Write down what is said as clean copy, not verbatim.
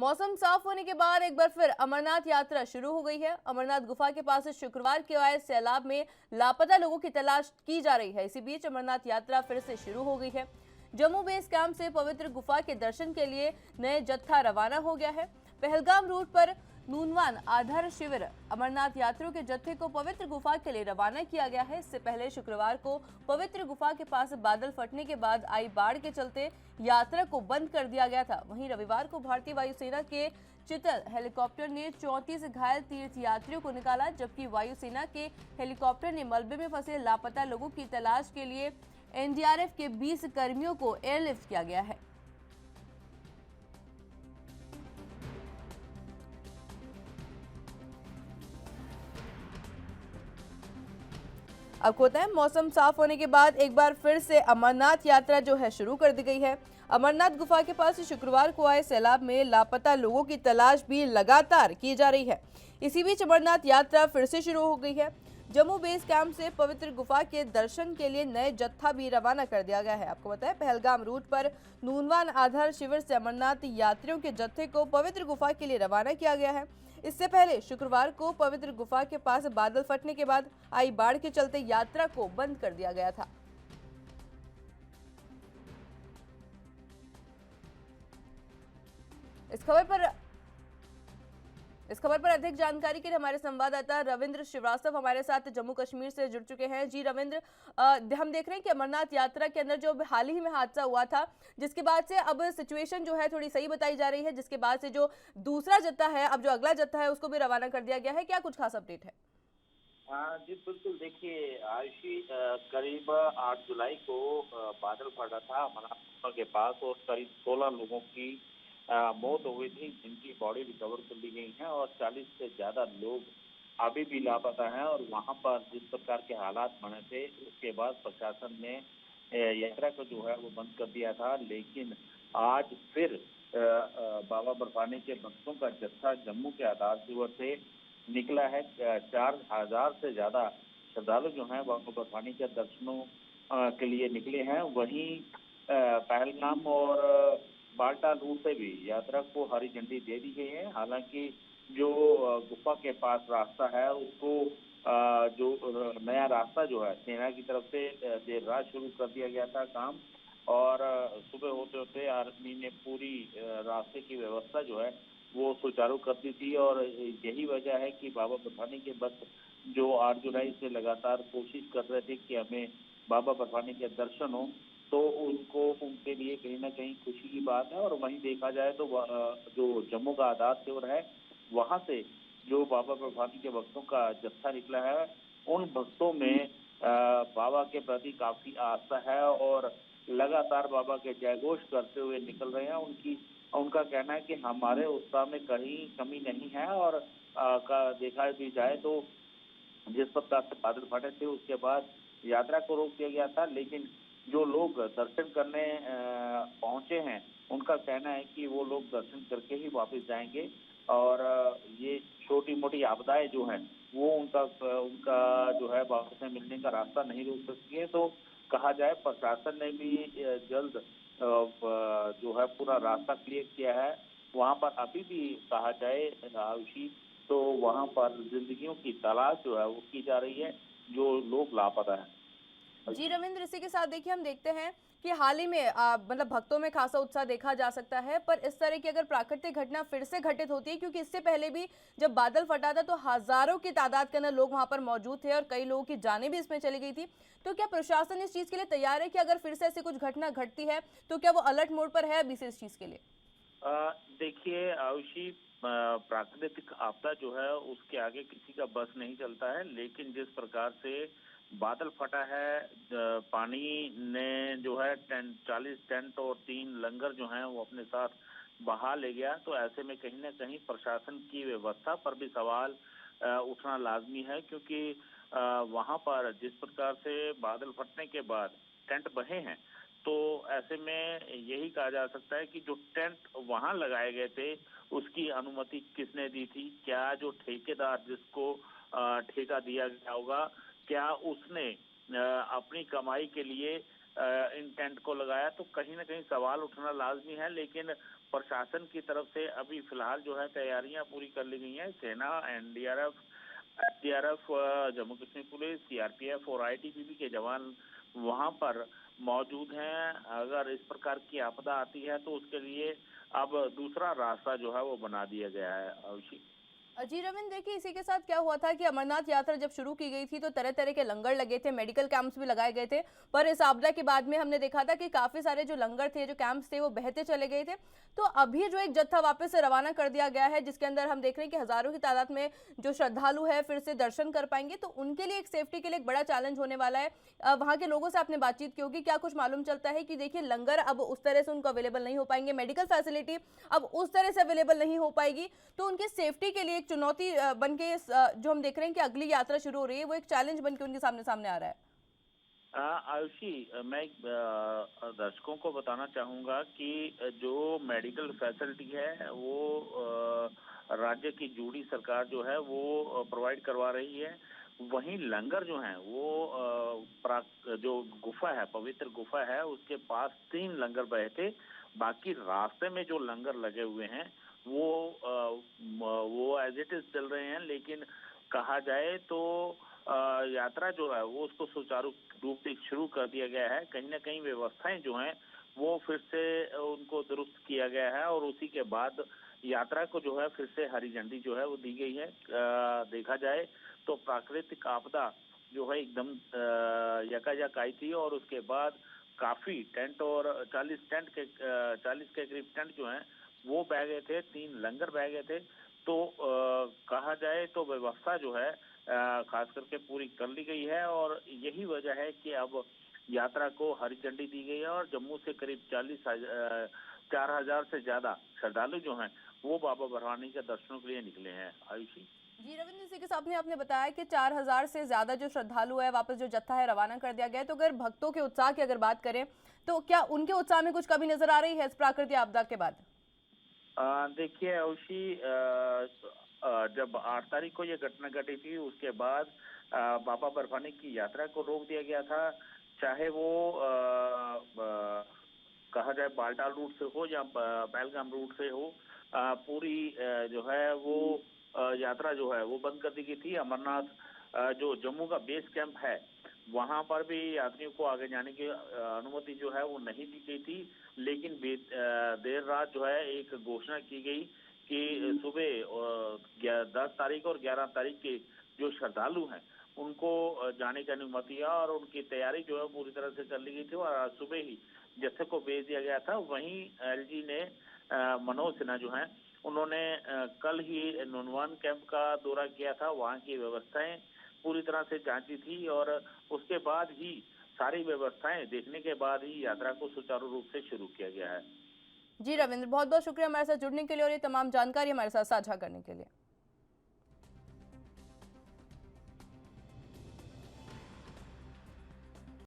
मौसम साफ होने के बाद एक बार फिर अमरनाथ यात्रा शुरू हो गई है। अमरनाथ गुफा के पास शुक्रवार के आए सैलाब में लापता लोगों की तलाश की जा रही है। इसी बीच अमरनाथ यात्रा फिर से शुरू हो गई है। जम्मू बेस कैंप से पवित्र गुफा के दर्शन के लिए नए जत्था रवाना हो गया है। पहलगाम रूट पर नूनवान आधार शिविर अमरनाथ यात्रियों के जत्थे को पवित्र गुफा के लिए रवाना किया गया है। इससे पहले शुक्रवार को पवित्र गुफा के पास बादल फटने के बाद आई बाढ़ के चलते यात्रा को बंद कर दिया गया था। वहीं रविवार को भारतीय वायुसेना के चितल हेलीकॉप्टर ने 34 घायल तीर्थ यात्रियों को निकाला, जबकि वायुसेना के हेलीकॉप्टर ने मलबे में फंसे लापता लोगों की तलाश के लिए एनडीआरएफ के 20 कर्मियों को एयरलिफ्ट किया गया है। आपको पता है, मौसम साफ होने के बाद एक बार फिर से अमरनाथ यात्रा जो है शुरू कर दी गई है। अमरनाथ गुफा के पास शुक्रवार को आए सैलाब में लापता लोगों की तलाश भी लगातार की जा रही है। इसी बीच अमरनाथ यात्रा फिर से शुरू हो गई है। जम्मू बेस कैंप से पवित्र गुफा के दर्शन के लिए नए जत्था भी रवाना कर दिया गया है। आपको पता है, पहलगाम रूट पर नूनवान आधार शिविर से अमरनाथ यात्रियों के जत्थे को पवित्र गुफा के लिए रवाना किया गया है। इससे पहले शुक्रवार को पवित्र गुफा के पास बादल फटने के बाद आई बाढ़ के चलते यात्रा को बंद कर दिया गया था। इस खबर पर अधिक जानकारी के लिए हमारे संवाददाता रविंद्र श्रीवास्तव हमारे साथ जम्मू कश्मीर से जुड़ चुके हैं। जी रविंद्र, हम देख रहे हैं कि अमरनाथ यात्रा के अंदर जो हाल ही में हादसा हुआ था, जिसके बाद से अब सिचुएशन जो है थोड़ी सही बताई जा रही है, जिसके बाद से जो दूसरा जत्था है, अब जो अगला जत्था है, उसको भी रवाना कर दिया गया है। क्या कुछ खास अपडेट है? हाँ जी, बिल्कुल। देखिए आयुषी, करीब 8 जुलाई को बादल फटा था अमरनाथ के पास और करीब 16 लोगों की मौत हो गई थी, जिनकी बॉडी रिकवर कर ली गई है और 40 से ज्यादा लोग अभी भी लापता हैं। और वहां पर जिस प्रकार के हालात बने थे, उसके बाद प्रशासन ने यात्रा को जो है वो बंद कर दिया था। लेकिन आज फिर बाबा बर्फानी के भक्तों का जत्था जम्मू के आधार शिविर से निकला है। 4,000 से ज्यादा श्रद्धालु जो हैं बाबा बर्फानी के दर्शनों के लिए निकले हैं। वहीं पहलगाम और बाल्टा रूट से भी यात्रा को हरी झंडी दे दी गई है। हालांकि जो गुफा के पास रास्ता है, उसको जो नया रास्ता जो है सेना की तरफ से देर रात शुरू कर दिया गया था काम। और सुबह होते होते आर्मी ने पूरी रास्ते की व्यवस्था जो है वो सुचारू कर दी थी। और यही वजह है कि बाबा बर्फानी के भक्त जो 8 जुलाई से लगातार कोशिश कर रहे थे कि हमें बाबा बर्फानी के दर्शन हो, तो उनको उनके लिए कहीं ना कहीं खुशी की बात है। और वहीं देखा जाए तो जो जम्मू का आधार शिविर है, वहां से जो बाबा बर्फानी के भक्तों का जत्था निकला है, उन भक्तों में बाबा के प्रति काफी आस्था है और लगातार बाबा के जयघोष करते हुए निकल रहे हैं। उनका कहना है कि हमारे उत्साह में कहीं कमी नहीं है। और का देखा भी जाए तो जिस प्रकार से बादल फटे थे, उसके बाद यात्रा को रोक दिया गया था। लेकिन जो लोग दर्शन करने पहुंचे हैं, उनका कहना है कि वो लोग दर्शन करके ही वापस जाएंगे। और ये छोटी मोटी आपदाएं जो हैं वो उनका उनका जो है वापस में मिलने का रास्ता नहीं रोक सकती है। तो कहा जाए प्रशासन ने भी जल्द जो है पूरा रास्ता क्लियर किया है। वहां पर अभी भी कहा जाए आयुषी, तो वहां पर जिंदगियों की तलाश जो है वो की जा रही है, जो लोग लापता है। जी रविंद्र, इसी के साथ देखिए हम देखते हैं कि हाल ही में मतलब भक्तों में खासा उत्साह देखा जा सकता है, पर इस तरह की अगर प्राकृतिक घटना फिर से घटित होती है, क्योंकि इससे पहले भी जब बादल फटा था तो हजारों की तादाद के अंदर लोग वहां पर मौजूद थे और कई लोगों की जानें भी इसमें चली गई थी, तो क्या प्रशासन इस चीज के लिए तैयार है कि अगर फिर से ऐसी कुछ घटना घटती है तो क्या वो अलर्ट मोड पर है अभी से इस चीज के लिए? देखिए आयुषी, प्राकृतिक आपदा जो है उसके आगे किसी का बस नहीं चलता है। लेकिन जिस प्रकार से बादल फटा है, पानी ने जो है 40 टेंट और 3 लंगर जो हैं वो अपने साथ बहा ले गया। तो ऐसे में कहीं ना कहीं प्रशासन की व्यवस्था पर भी सवाल उठना लाजमी है, क्योंकि वहां पर जिस प्रकार से बादल फटने के बाद टेंट बहे हैं, तो ऐसे में यही कहा जा सकता है कि जो टेंट वहां लगाए गए थे, उसकी अनुमति किसने दी थी? क्या जो ठेकेदार जिसको ठेका दिया गया होगा, क्या उसने अपनी कमाई के लिए इन टेंट को लगाया? तो कहीं ना कहीं सवाल उठना लाजमी है। लेकिन प्रशासन की तरफ से अभी फिलहाल जो है तैयारियां पूरी कर ली गई हैं। सेना, SDRF, Jammu Kashmir police, CRPF और आईटीबीपी के जवान वहां पर मौजूद हैं। अगर इस प्रकार की आपदा आती है तो उसके लिए अब दूसरा रास्ता जो है वो बना दिया गया है। अवश्य जी रविंद्र, देखिए इसी के साथ क्या हुआ था कि अमरनाथ यात्रा जब शुरू की गई थी तो तरह तरह के लंगर लगे थे, मेडिकल कैंप्स भी लगाए गए थे। पर इस आपदा के बाद में हमने देखा था कि काफी सारे जो लंगर थे, जो कैंप्स थे, वो बहते चले गए थे। तो अभी जो एक जत्था वापस से रवाना कर दिया गया है, जिसके अंदर हम देख रहे हैं कि हजारों की तादाद में जो श्रद्धालु है फिर से दर्शन कर पाएंगे। तो उनके लिए एक सेफ्टी के लिए एक बड़ा चैलेंज होने वाला है। वहां के लोगों से आपने बातचीत की होगी, क्या कुछ मालूम चलता है कि देखिए लंगर अब उस तरह से उनको अवेलेबल नहीं हो पाएंगे, मेडिकल फैसिलिटी अब उस तरह से अवेलेबल नहीं हो पाएगी। तो उनके सेफ्टी के लिए एक चुनौती बन के जो हम देख रहे हैं कि अगली यात्रा शुरू हो रही है, वो एक चैलेंज बन के उनके सामने आ रहा है। आयुषी, मैं दर्शकों को बताना चाहूंगा कि जो मेडिकल फैसिलिटी है वो राज्य की जूडी सरकार जो है वो प्रोवाइड करवा रही है। वहीं लंगर जो है वो जो गुफा है, पवित्र गुफा है, उसके पास 3 लंगर बहे थे। बाकी रास्ते में जो लंगर लगे हुए हैं वो एज इट इज चल रहे हैं। लेकिन कहा जाए तो यात्रा जो है वो उसको सुचारू रूप से शुरू कर दिया गया है। कहीं ना कहीं व्यवस्थाएं जो हैं वो फिर से उनको दुरुस्त किया गया है और उसी के बाद यात्रा को जो है फिर से हरी झंडी जो है वो दी गई है। देखा जाए तो प्राकृतिक आपदा जो है एकदम यकायक आई थी और उसके बाद काफी टेंट और 40 के करीब टेंट जो हैं वो बह गए थे, 3 लंगर बह गए थे। तो कहा जाए तो व्यवस्था जो है खास करके पूरी कर ली गई है और यही वजह है कि अब यात्रा को हरी झंडी दी गई है और जम्मू से करीब 4,000 से ज्यादा श्रद्धालु जो हैं वो बाबा बरवानी के दर्शनों के लिए निकले हैं। आयुषी जी रविंद्र, इसी के साथ में आपने बताया कि 4,000 से ज्यादा जो श्रद्धालु है वापस जो जत्था है रवाना कर दिया गया है। तो अगर भक्तों के उत्साह की अगर बात करें तो क्या उनके उत्साह में कुछ कमी नजर आ रही है इस प्राकृतिक आपदा के बाद? देखिए आयुषी, जब 8 तारीख को ये घटना घटी थी उसके बाद बाबा बर्फानी की यात्रा को रोक दिया गया था। चाहे वो कहा जाए बालटाल रूट से हो या पहलगाम रूट से हो, पूरी जो है वो यात्रा जो है वो बंद कर दी गई थी। अमरनाथ जो जम्मू का बेस कैंप है वहां पर भी यात्रियों को आगे जाने की अनुमति जो है वो नहीं दी गई थी। लेकिन देर रात जो है एक घोषणा की गई कि सुबह 10 तारीख और 11 तारीख के जो श्रद्धालु हैं उनको जाने की अनुमति है और उनकी तैयारी जो है पूरी तरह से कर ली गई थी और आज सुबह ही जत्थे को भेज दिया गया था। वहीं एलजी ने मनोज सिन्हा जो हैं उन्होंने कल ही नुनवान कैंप का दौरा किया था, वहां की व्यवस्थाएं पूरी तरह से जांची थी और उसके बाद ही सारी व्यवस्थाएं देखने के बाद ही यात्रा को सुचारू रूप से शुरू किया गया है। जी रविंद्र, बहुत बहुत शुक्रिया हमारे साथ जुड़ने के लिए और ये तमाम जानकारी हमारे साथ साझा करने के लिए।